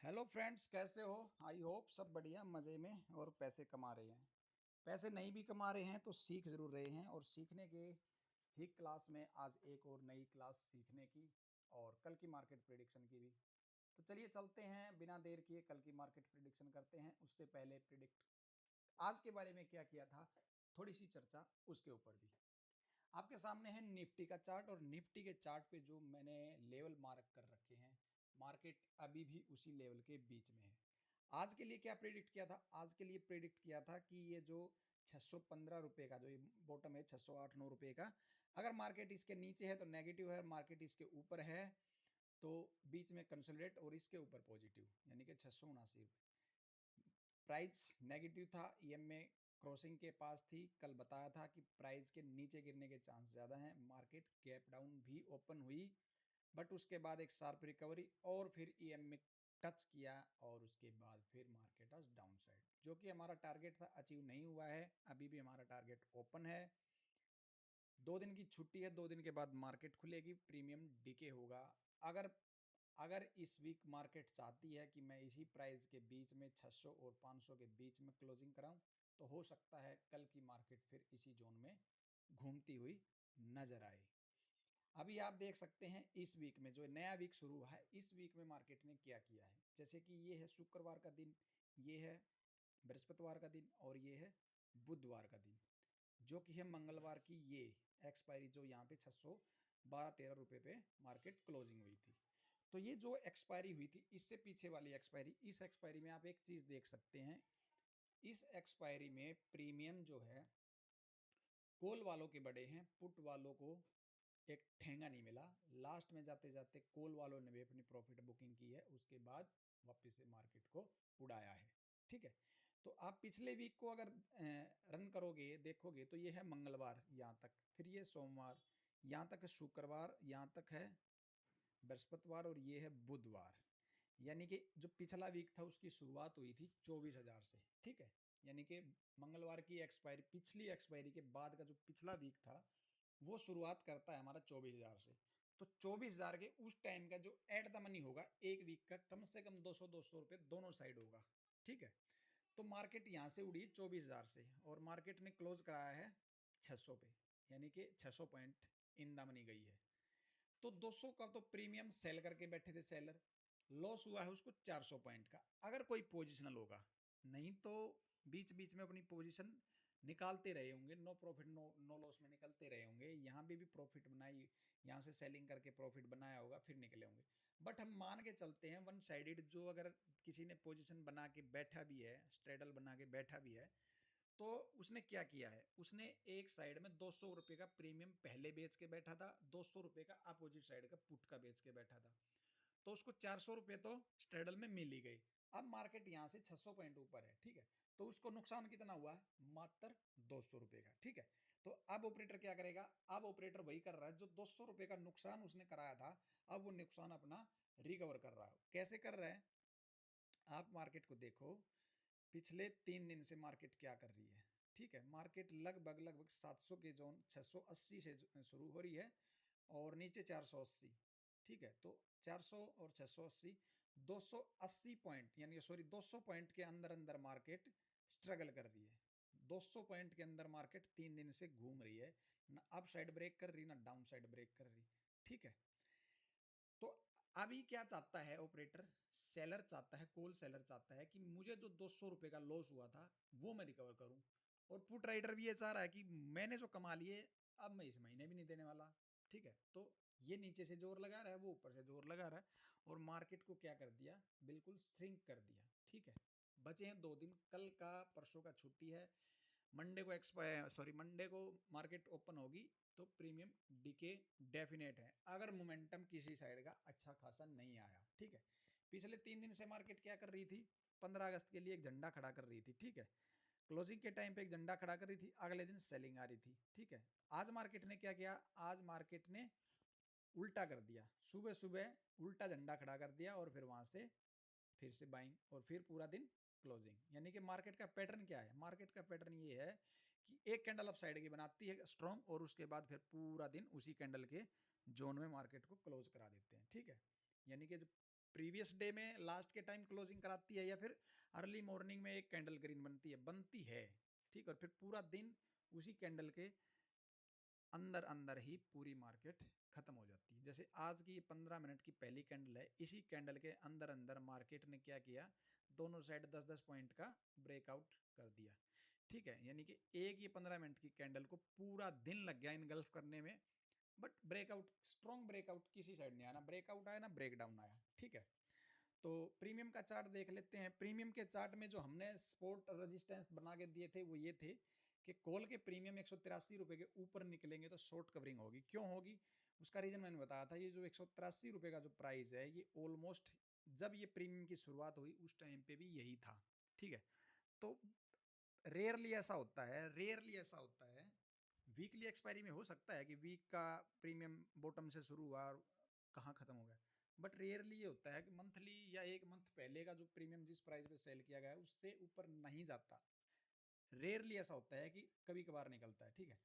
Hello friends, कैसे हो? I hope सब बढ़िया मज़े में और पैसे कमा रहे हैं। पैसे नहीं भी कमा रहे हैं तो सीख ज़रूर रहे हैं, और सीखने के ही क्लास में आज एक और नई क्लास सीखने की और कल की मार्केट प्रिडिक्शन की भी। तो चलिए चलते हैं, बिना देर किए कल की मार्केट प्रिडिक्शन करते हैं। उससे पहले प्रिडिक्ट आज के बारे में क्या किया था, थोड़ी सी चर्चा उसके ऊपर भी। आपके सामने है निफ्टी का चार्ट, और निफ्टी के चार्ट पे जो मैंने लेवल मार्क कर रखे हैं, मार्केट अभी भी उसी लेवल के बीच में है। आज के लिए क्या प्रेडिक्ट किया था? आज के लिए प्रेडिक्ट किया था कि ये जो 615 रुपये का जो ये बॉटम है, 608-9 रुपये का, अगर मार्केट इसके नीचे है तो नेगेटिव है, मार्केट इसके ऊपर है तो बीच में कंसोलिडेट, और इसके ऊपर पॉजिटिव यानी कि 679 रुपये। प्राइस नेगेटिव था, ईएमए क्रॉसिंग के पास थी। कल बताया था कि प्राइस के नीचे गिरने के चांस ज़्यादा हैं। मार्केट गैप डाउन भी ओपन हुई, बट उसके बाद एक शार्प रिकवरी, और फिर ईएमए टच किया, और उसके बाद फिर मार्केट आज डाउन साइड। जो कि हमारा टारगेट था अचीव नहीं हुआ है, अभी भी हमारा टारगेट ओपन है। 2 दिन की छुट्टी है, 2 दिन के बाद मार्केट खुलेगी, प्रीमियम डीके होगा। अगर अगर इस वीक मार्केट चाहती है कि मैं इसी प्राइस के बीच में 600 और 500 के बीच में क्लोजिंग कराऊं, तो हो सकता है कल की मार्केट फिर इसी जोन में घूमती हुई नजर आए। अभी आप देख सकते हैं इस वीक में जो नया वीक शुरू हुआ है, इस वीक में मार्केट ने क्या किया है। जैसे कि ये है शुक्रवार का दिन, ये है बृहस्पतिवार का दिन, और ये है बुधवार का दिन, जो कि है मंगलवार की ये एक्सपायरी, जो यहाँ पे 612-13 रुपये पे मार्केट क्लोजिंग हुई थी। तो ये जो एक्सपायरी हुई थी, इससे पीछे वाली एक्सपायरी, इस एक्सपायरी में आप एक चीज़ देख सकते हैं। इस एक्सपायरी में प्रीमियम जो है कॉल वालों के बड़े हैं, पुट वालों को एक ठेंगा नहीं मिला। लास्ट में जाते जाते कॉल वालों ने भी अपनी प्रॉफिट बुकिंग की है, उसके बाद वापस से मार्केट को उड़ाया है। ठीक है, तो आप पिछले वीक को अगर रन करोगे, देखोगे, तो ये है मंगलवार यहाँ तक, फिर ये सोमवार, यहाँ तक है शुक्रवार, यहाँ तक है बृहस्पतिवार, और ये है बुधवार। यानी कि जो पिछला वीक था उसकी शुरुआत हुई थी 24,000 से। ठीक है, यानी कि मंगलवार की एक्सपायरी, पिछली एक्सपायरी के बाद का जो पिछला वीक था, वो शुरुआत करता है हमारा 24,000 से। तो 24,000 के उस टाइम का जो एट द मनी होगा एक वीक का, कम से कम 200-200 रुपये दोनों साइड होगा। ठीक है, तो मार्केट यहाँ से उड़ी 24,000 से, और मार्केट ने क्लोज कराया है 600 पे, यानी कि 600 पॉइंट इन द मनी गई है। तो 200 का तो प्रीमियम सेल करके बैठे थे सेलर, लॉस हुआ है उसको 400 पॉइंट का। अगर कोई पोजिशनल होगा, नहीं तो बीच बीच में अपनी पोजीशन निकालते रहे होंगे, no profit no no loss में निकलते रहे होंगे। यहाँ भी प्रॉफिट बनाई, यहाँ से सेलिंग करके प्रॉफिट बनाया होगा, फिर निकले होंगे। बट हम मान के चलते हैं वन साइडेड, जो अगर किसी ने पोजीशन बना के बैठा भी है, स्ट्रेडल बना के बैठा भी है, तो उसने क्या किया है, उसने एक साइड में 200 रुपये का प्रीमियम पहले बेच के बैठा था, 200 रुपये का अपोजिट साइड का पुट का बेच के बैठा था, तो उसको 400 रुपये तो स्ट्रेडल में मिल ही गई। अब मार्केट यहाँ से 600 पॉइंट ऊपर है। ठीक है, तो उसको नुकसान कितना हुआ है? मात्र 200 रुपये का। ठीक है, तो अब ऑपरेटर क्या करेगा? अब ऑपरेटर वही कर रहा है जो 200 रुपये का नुकसान उसने कराया था, अब वो नुकसान अपना रिकवर कर रहा है। कैसे कर रहे हैं? आप मार्केट को देखो, पिछले 3 दिन से मार्केट क्या कर रही है। ठीक है, मार्केट लगभग लगभग 700 के जोन, 680 से शुरू हो रही है, और नीचे 480। ठीक है, तो 400 और 680, 280 पॉइंट, यानी सॉरी 200 पॉइंट के अंदर अंदर मार्केट स्ट्रगल कर रही है। 200 पॉइंट के अंदर मार्केट 3 दिन से घूम रही है, ना अप साइड ब्रेक कर रही, ना डाउन साइड ब्रेक कर रही। ठीक है, तो अभी क्या चाहता है ऑपरेटर? सेलर चाहता है, कॉल सेलर चाहता है कि मुझे जो 200 रुपये का लॉस हुआ था वो मैं रिकवर करूं, और पुट राइडर भी ये चाह रहा है कि मैंने जो कमा लिए, अब मैं इस महीने भी नहीं देने वाला। ठीक है, तो ये नीचे से जोर लगा रहा है, वो ऊपर से जोर लगा रहा है, और मार्केट को क्या कर दिया? बिल्कुल श्रिंक कर दिया। ठीक है, बचे हैं 2 दिन, कल का परसों का छुट्टी है, मंडे को मंडे को मार्केट ओपन होगी, तो प्रीमियम डीके डेफिनेट है, अगर मोमेंटम किसी साइड का अच्छा खासा नहीं आया। ठीक है, पिछले 3 दिन से मार्केट क्या कर रही थी? 15 अगस्त के लिए एक झंडा खड़ा कर रही थी। ठीक है, क्लोजिंग के टाइम पे एक झंडा खड़ा कर रही थी, अगले दिन सेलिंग आ रही थी। ठीक है, आज मार्केट ने क्या किया? आज मार्केट ने उल्टा कर दिया, सुबह सुबह उल्टा झंडा खड़ा कर दिया, और फिर वहां से फिर से बाइंग, और फिर पूरा दिन क्लोजिंग। यानी कि मार्केट का पैटर्न क्या है? मार्केट का पैटर्न ये है कि एक कैंडल अप साइड की बनाती है स्ट्रॉन्ग, और उसके बाद फिर पूरा दिन उसी कैंडल के जोन में मार्केट को क्लोज करा देते हैं। ठीक है, यानी कि जो प्रीवियस डे में लास्ट के टाइम क्लोजिंग कराती है, या फिर अर्ली मॉर्निंग में एक कैंडल ग्रीन बनती है, ठीक है, और फिर पूरा दिन उसी कैंडल के अंदर अंदर ही पूरी मार्केट खत्म हो जाती है। जैसे आज की 15 मिनट की पहली कैंडल है, इसी कैंडल के अंदर अंदर मार्केट ने क्या किया, दोनों साइड 10-10 पॉइंट का ब्रेकआउट कर दिया, ठीक है। यानी कि एक ये 15 मिनट की कैंडल को पूरा दिन लग गया इनगल्फ करने में, बट ब्रेकआउट, स्ट्रॉन्ग ब्रेकआउट किसी साइड नहीं आया, ना ब्रेकआउट आया ना ब्रेकडाउन आया, ठीक है। तो प्रीमियम का चार्ट देख लेते हैं। प्रीमियम के चार्ट में जो हमने सपोर्ट रेजिस्टेंस बना के दिए थे वो ये थे कि कॉल के प्रीमियम 183 रुपए के ऊपर निकलेंगे तो शॉर्ट कवरिंग होगी। क्यों होगी, उसका रीजन मैंने बताया था। ये जो 183 रुपए का जो प्राइस है, ये ऑलमोस्ट जब ये प्रीमियम की शुरुआत हुई उस टाइम पे भी यही था, ठीक है। तो रेयरली ऐसा होता है, रेयरली ऐसा होता है, वीकली एक्सपायरी में हो सकता है कि वीक का प्रीमियम बॉटम से शुरू हुआ और कहाँ खत्म हो गया, बट रेयरली ये होता है कि मंथली या एक मंथ पहले का जो प्रीमियम जिस प्राइस पे सेल किया गया है उससे ऊपर नहीं जाता। रेयरली ऐसा होता है कि कभी कभार निकलता है, ठीक है।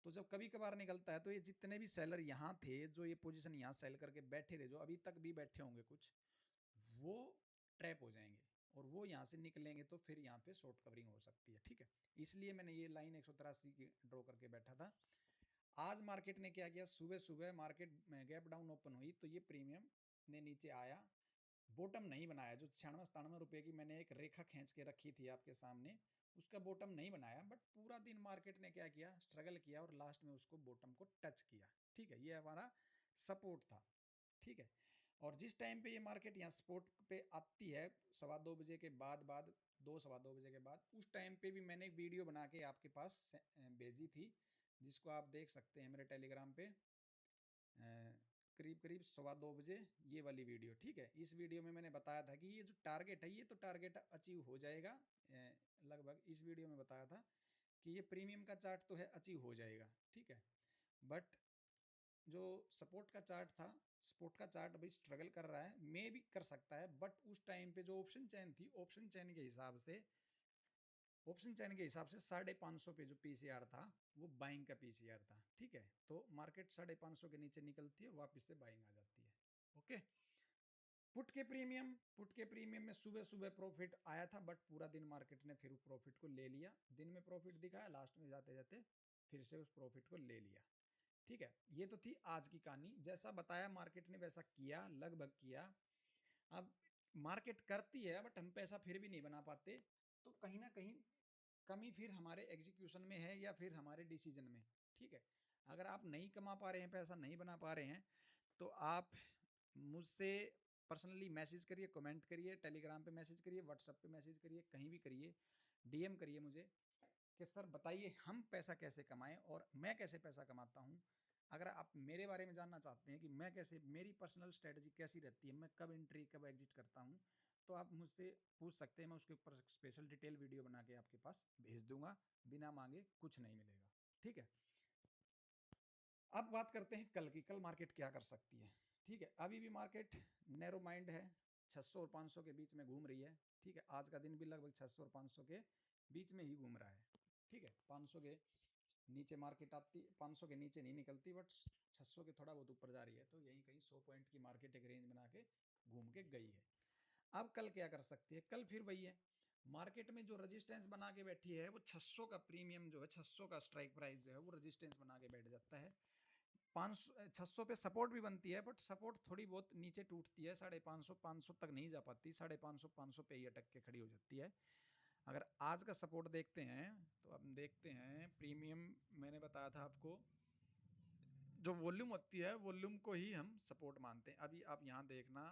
तो जब कभी कभार निकलता है तो ये जितने भी सेलर यहाँ थे, जो ये पोजीशन यहाँ सेल करके बैठे थे, जो अभी तक भी बैठे होंगे कुछ, वो ट्रैप हो जाएंगे और वो यहाँ से निकलेंगे तो फिर यहाँ पे शॉर्ट कवरिंग हो सकती है, ठीक है। इसलिए मैंने ये लाइन 183 की ड्रॉ करके बैठा था। आज मार्केट ने क्या किया, सुबह सुबह मार्केट में गैप डाउन ओपन हुई तो ये प्रीमियम ने नीचे आया, बॉटम नहीं बनाया। जो 96-97 रुपए की मैंने एक रेखा खींच के रखी थी आपके सामने, उसका बॉटम नहीं बनाया, बट पूरा दिन मार्केट ने क्या किया, स्ट्रगल किया और लास्ट में उसको बॉटम को टच किया, ठीक है। ये हमारा सपोर्ट था, ठीक है। और जिस टाइम पे ये मार्केट यहाँ सपोर्ट पे आती है 2:15 बजे के बाद 2 2:15 बजे के बाद, उस टाइम पे भी मैंने एक वीडियो बना के आपके पास भेजी थी, जिसको आप देख सकते हैं मेरे टेलीग्राम पे, करीब करीब 2:15 बजे ये वाली वीडियो, ठीक है। इस वीडियो में मैंने बताया था कि ये जो टारगेट है, ये तो टारगेट अचीव हो जाएगा लगभग। इस वीडियो में बताया था कि ये प्रीमियम का चार्ट तो है अचीव हो जाएगा, ठीक है, बट जो सपोर्ट का चार्ट था, सपोर्ट का चार्ट अभी स्ट्रगल कर रहा है, मे भी कर सकता है, बट उस टाइम पे जो ऑप्शन चैन थी, ऑप्शन चैन के हिसाब से, ऑप्शन चैन के हिसाब से 550 पे जो पीसीआर था वो बाइंग का पीसीआर था, ठीक है। तो मार्केट 550 के नीचे निकलती है, वापस से बाइंग आ जाती है, ओके। पुट के प्रीमियम में सुबह सुबह प्रॉफिट आया था, बट पूरा दिन मार्केट ने फिर प्रॉफिट को ले लिया। दिन में प्रॉफिट दिखाया, लास्ट में जाते जाते फिर से उस प्रॉफिट को ले लिया, ठीक है। ये तो थी आज की कहानी, जैसा बताया मार्केट ने वैसा किया, लगभग किया। अब मार्केट करती है बट हम पैसा फिर भी नहीं बना पाते, तो कहीं ना कहीं कमी फिर हमारे एग्जीक्यूशन में है या फिर हमारे डिसीजन में, ठीक है। अगर आप नहीं कमा पा रहे हैं, पैसा नहीं बना पा रहे हैं, तो आप मुझसे पर्सनली मैसेज करिए, कमेंट करिए, टेलीग्राम पे मैसेज करिए, व्हाट्सएप पे मैसेज करिए, कहीं भी करिए, डीएम करिए मुझे कि सर बताइए हम पैसा कैसे कमाएं और मैं कैसे पैसा कमाता हूं। अगर आप मेरे बारे में जानना चाहते हैं कि मैं कैसे, मेरी पर्सनल स्ट्रेटजी कैसी रहती है, मैं कब एंट्री कब एग्जिट करता हूं, तो आप मुझसे पूछ सकते हैं। मैं उसके ऊपर स्पेशल डिटेल वीडियो बना के आपके पास भेज दूंगा, बिना मांगे कुछ नहीं मिलेगा, ठीक है। अब बात करते हैं कल की, कल मार्केट क्या कर सकती है, ठीक है। अभी भी मार्केट नैरो माइंड है, 600 और 500 के बीच में घूम रही है, ठीक है। आज का दिन भी लगभग 600 और 500 के बीच में ही घूम रहा है, ठीक है। 500 के नीचे मार्केट आती, 500 के नीचे नहीं निकलती, बट 600 के थोड़ा बहुत ऊपर जा रही है, तो यहीं कहीं 100 पॉइंट की मार्केट एक रेंज बना के घूम के गई है। अब कल क्या कर सकती है, कल फिर वही है, मार्केट में जो रेजिस्टेंस बना के बैठी है वो 600 का प्रीमियम जो है, 600 का स्ट्राइक प्राइस जो है वो रेजिस्टेंस बना के बैठ जाता है। 600 पे सपोर्ट भी बनती है, बट सपोर्ट थोड़ी बहुत नीचे टूटती है, 550 500 तक नहीं जा पाती, 550 500 पे ही अटक के खड़ी हो जाती है। अगर आज का सपोर्ट देखते हैं तो हम देखते हैं प्रीमियम, मैंने बताया था आपको, जो वॉल्यूम होती है वॉल्यूम को ही हम सपोर्ट मानते हैं। अभी आप यहाँ देखना,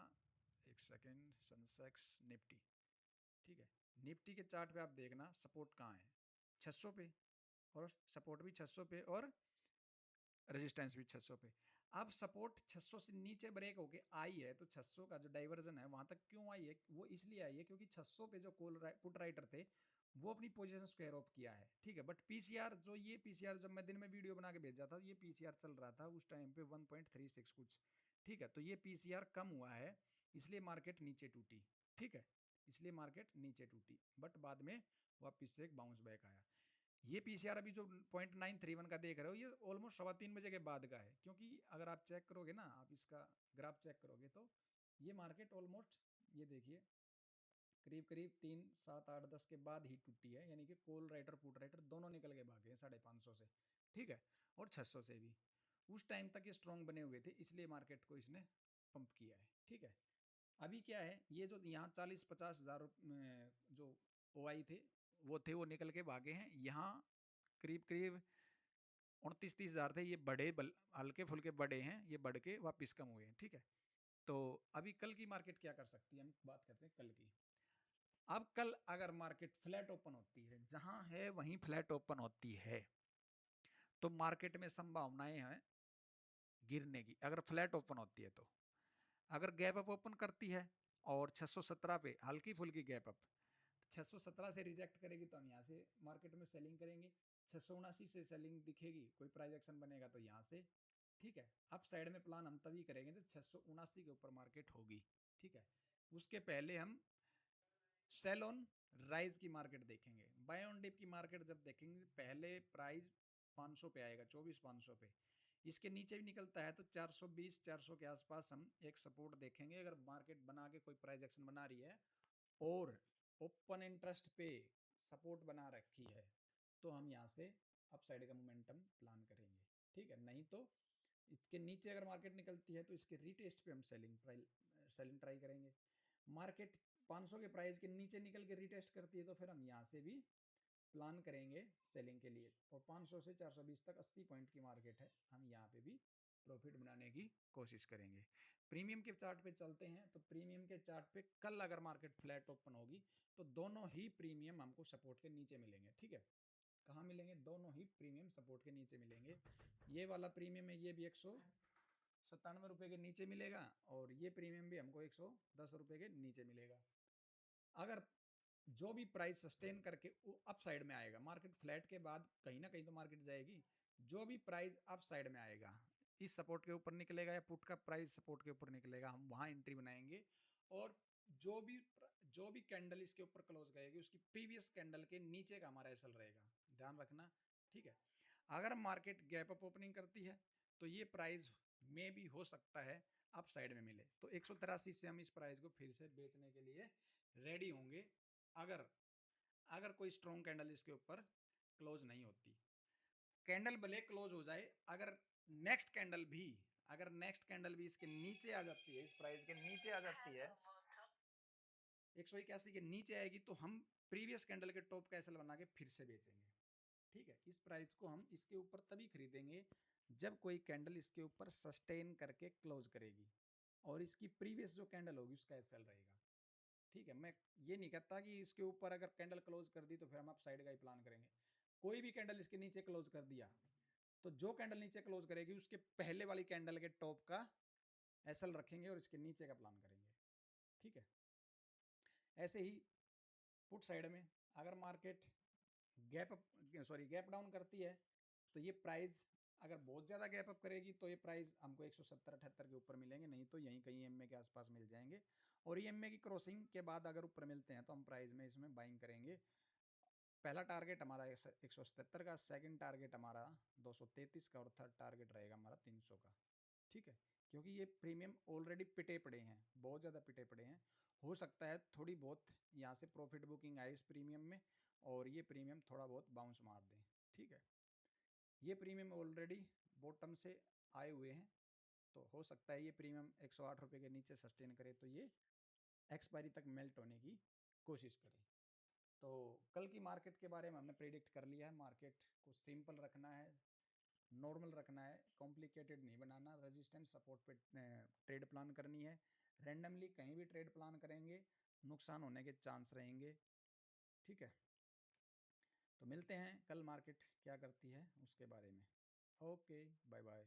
एक सेकेंड, सेंसेक्स निफ्टी, ठीक है। निफ्टी के चार्ट पे आप देखना सपोर्ट कहाँ है, 600 पे, और सपोर्ट भी 600 पे और रेजिस्टेंस भी 600 पे। अब सपोर्ट 600 से नीचे ब्रेक होके आई है, तो 600 का जो डाइवर्जन है वहां तक क्यों आई है, वो इसलिए आई है क्योंकि 600 पे जो पुट राइटर थे वो अपनी पोजीशन स्क्वायर ऑफ किया है, ठीक है। बट पीसीआर, जो ये पीसीआर जब मैं दिन में वीडियो बना के भेजा था, ये पीसीआर चल रहा था उस टाइम पे 1.36 कुछ, ठीक है। तो ये पीसीआर कम हुआ है, इसलिए मार्केट नीचे टूटी, ठीक है। इसलिए मार्केट नीचे टूटी, बट बाद में वापिस से एक बाउंस बैक आया। ये पीसीआर अभी जो 0.931 का देख रहे हो, ये ऑलमोस्ट 3:15 बजे के बाद का है, क्योंकि अगर आप चेक करोगे ना, आप इसका ग्राफ चेक करोगे तो ये मार्केट ऑलमोस्ट ये देखिए करीब करीब 3, 7, 8, 10 के बाद ही टूटी है, यानी कि कॉल राइटर पुट राइटर दोनों निकल के भागे हैं 550 से, ठीक है, और 600 से भी। उस टाइम तक ये स्ट्रॉन्ग बने हुए थे, इसलिए मार्केट को इसने पंप किया है, ठीक है। अभी क्या है, ये जो यहाँ 40-50 हज़ार जो ओ आई थे वो निकल के भागे हैं। यहाँ करीब करीब 29-30 हज़ार थे, ये बड़े हल्के फुल्के बड़े हैं, ये बढ़ के वापिस कम हुए हैं, ठीक है। तो अभी कल की मार्केट क्या कर सकती है, हम बात करते हैं कल की। अब कल अगर मार्केट फ्लैट ओपन होती है, जहां है वहीं फ्लैट ओपन होती है, तो मार्केट में संभावनाएं हैं गिरने की, अगर फ्लैट ओपन होती है तो। अगर गैप अप ओपन करती है और 617 पे हल्की फुल्की गैप अप, 617 से रिजेक्ट करेगी तो हम यहाँ से मार्केट में सेलिंग करेंगे, 679 से सेलिंग दिखेगी, कोई प्राइस एक्शन बनेगा तो यहाँ से, ठीक है। अप साइड में प्लान हम तभी करेंगे जब 679 के ऊपर मार्केट होगी, ठीक है। उसके पहले हम सेल ऑन राइज की मार्केट देखेंगे। बाय ऑन डिप की मार्केट जब देखेंगे, पहले प्राइस 500 पे आएगा, 24,500 पे। इसके नीचे भी निकलता है तो 420, 400 के आसपास हम एक सपोर्ट देखेंगे। अगर मार्केट बना के कोई प्राइस एक्शन बना रही है और ओपन इंटरेस्ट पे सपोर्ट बना रखी है, तो हम यहाँ से अपसाइड का मोमेंटम प्लान करेंगे, ठीक है। नहीं तो इसके नीचे अगर मार्केट निकलती है तो इसके रीटेस्ट पे हम सेलिंग ट्राई करेंगे। मार्केट 500 के प्राइस के नीचे निकल के रीटेस्ट करती है तो फिर हम यहाँ से भी प्लान करेंगे सेलिंग के लिए। और 500 से 420 तक 80 पॉइंट की मार्केट है, हम यहाँ पे भी प्रॉफिट बनाने की कोशिश करेंगे। प्रीमियम के चार्ट पे चलते हैं, तो प्रीमियम के चार्ट पे कल अगर मार्केट फ्लैट ओपन होगी तो दोनों ही प्रीमियम हमको सपोर्ट के नीचे मिलेंगे, ठीक है। कहाँ मिलेंगे, दोनों ही प्रीमियम सपोर्ट के नीचे मिलेंगे। ये वाला प्रीमियम है, ये भी 197 रुपये के नीचे मिलेगा, और ये प्रीमियम भी हमको 110 रुपये के नीचे मिलेगा। अगर जो भी प्राइस सस्टेन करके वो अप साइड में आएगा, मार्केट फ्लैट के बाद कहीं ना कहीं तो मार्केट जाएगी, जो भी प्राइस अप साइड में आएगा, इस सपोर्ट के ऊपर निकलेगा या पुट का प्राइस सपोर्ट के ऊपर निकलेगा, हम वहां एंट्री बनाएंगे। और जो भी जो भी कैंडल इसके ऊपर क्लोज करेगी उसकी प्रीवियस कैंडल के नीचे का हमारा एसएल रहेगा, ध्यान रखना, ठीक है। अगर मार्केट गैप अप ओपनिंग करती है तो ये प्राइस में भी हो सकता है अप साइड में मिले, तो 183 से हम इस प्राइस को फिर से बेचने के लिए रेडी होंगे, अगर अगर कोई स्ट्रॉन्ग कैंडल इसके ऊपर क्लोज नहीं होती। कैंडल भले क्लोज हो जाए, अगर नेक्स्ट कैंडल भी अगर नेक्स्ट कैंडल भी इसके नीचे आ जाती है, इस प्राइस के नीचे आ जाती है, 181 के नीचे आएगी, तो हम प्रीवियस कैंडल के टॉप का एसएल बना के फिर से बेचेंगे, ठीक है। इस प्राइस को हम इसके ऊपर तभी खरीदेंगे जब कोई कैंडल इसके ऊपर सस्टेन करके क्लोज करेगी और इसकी प्रीवियस जो कैंडल होगी उसका एसएल रहेगा, ठीक है। मैं ये नहीं कहता कि इसके ऊपर अगर कैंडल क्लोज कर दी तो फिर हम अप साइड का ही प्लान करेंगे। कोई भी कैंडल इसके नीचे क्लोज कर दिया तो जो कैंडल नीचे क्लोज करेगी उसके पहले वाली कैंडल के टॉप का एसएल रखेंगे और इसके नीचे का प्लान करेंगे, ठीक है। ऐसे ही पुट साइड में अगर मार्केट गैप डाउन करती है तो ये प्राइस अगर बहुत ज़्यादा गैप अप करेगी तो ये प्राइस हमको 170-78 के ऊपर मिलेंगे, नहीं तो यहीं कहीं एमए के आसपास मिल जाएंगे। और ये एमए की क्रॉसिंग के बाद अगर ऊपर मिलते हैं तो हम प्राइस में इसमें बाइंग करेंगे। पहला टारगेट हमारा 177 का, सेकंड टारगेट हमारा 233 का, और थर्ड टारगेट रहेगा हमारा 300 का, ठीक है। क्योंकि ये प्रीमियम ऑलरेडी पिटे पड़े हैं, बहुत ज़्यादा पिटे पड़े हैं, हो सकता है थोड़ी बहुत यहाँ से प्रॉफिट बुकिंग आए इस प्रीमियम में और ये प्रीमियम थोड़ा बहुत बाउंस मार दें, ठीक है। ये प्रीमियम ऑलरेडी बॉटम से आए हुए हैं, तो हो सकता है ये प्रीमियम 108 रुपये के नीचे सस्टेन करे तो ये एक्सपायरी तक मेल्ट होने की कोशिश करे। तो कल की मार्केट के बारे में हमने प्रेडिक्ट कर लिया है, मार्केट को सिंपल रखना है, नॉर्मल रखना है, कॉम्प्लिकेटेड नहीं बनाना, रेजिस्टेंस सपोर्ट पे ट्रेड प्लान करनी है। रैंडमली कहीं भी ट्रेड प्लान करेंगे नुकसान होने के चांस रहेंगे, ठीक है। तो मिलते हैं कल मार्केट क्या करती है उसके बारे में। Okay, bye bye.